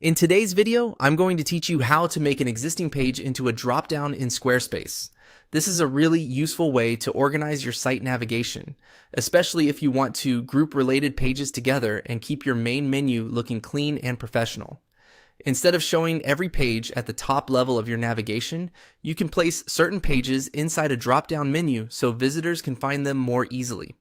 In today's video, I'm going to teach you how to make an existing page into a dropdown in Squarespace. This is a really useful way to organize your site navigation, especially if you want to group related pages together and keep your main menu looking clean and professional. Instead of showing every page at the top level of your navigation, you can place certain pages inside a drop-down menu so visitors can find them more easily.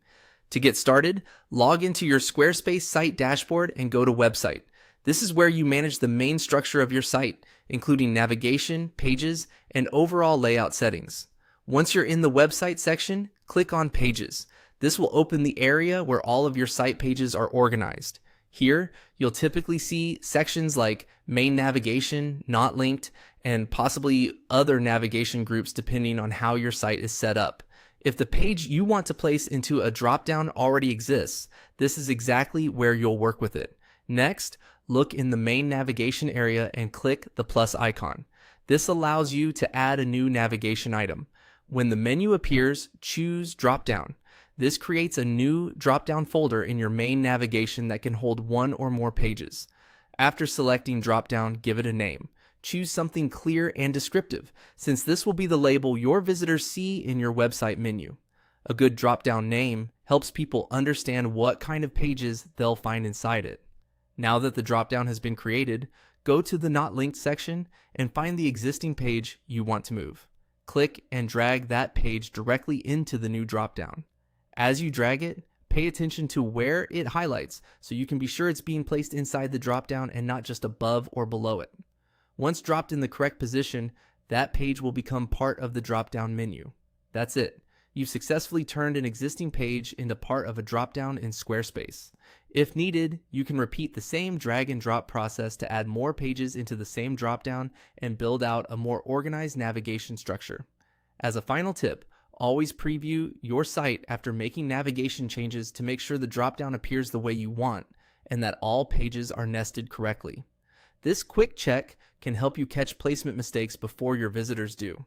To get started, log into your Squarespace site dashboard and go to Website. This is where you manage the main structure of your site, including navigation, pages, and overall layout settings. Once you're in the website section, click on Pages. This will open the area where all of your site pages are organized. Here, you'll typically see sections like Main Navigation, Not Linked, and possibly other navigation groups depending on how your site is set up. If the page you want to place into a dropdown already exists, this is exactly where you'll work with it. Next, look in the main navigation area and click the plus icon. This allows you to add a new navigation item. When the menu appears, choose Dropdown. This creates a new Dropdown folder in your main navigation that can hold one or more pages. After selecting Dropdown, give it a name. Choose something clear and descriptive, since this will be the label your visitors see in your website menu. A good Dropdown name helps people understand what kind of pages they'll find inside it. Now that the dropdown has been created, go to the Not Linked section and find the existing page you want to move. Click and drag that page directly into the new dropdown. As you drag it, pay attention to where it highlights so you can be sure it's being placed inside the dropdown and not just above or below it. Once dropped in the correct position, that page will become part of the dropdown menu. That's it. You've successfully turned an existing page into part of a dropdown in Squarespace. If needed, you can repeat the same drag and drop process to add more pages into the same dropdown and build out a more organized navigation structure. As a final tip, always preview your site after making navigation changes to make sure the dropdown appears the way you want and that all pages are nested correctly. This quick check can help you catch placement mistakes before your visitors do.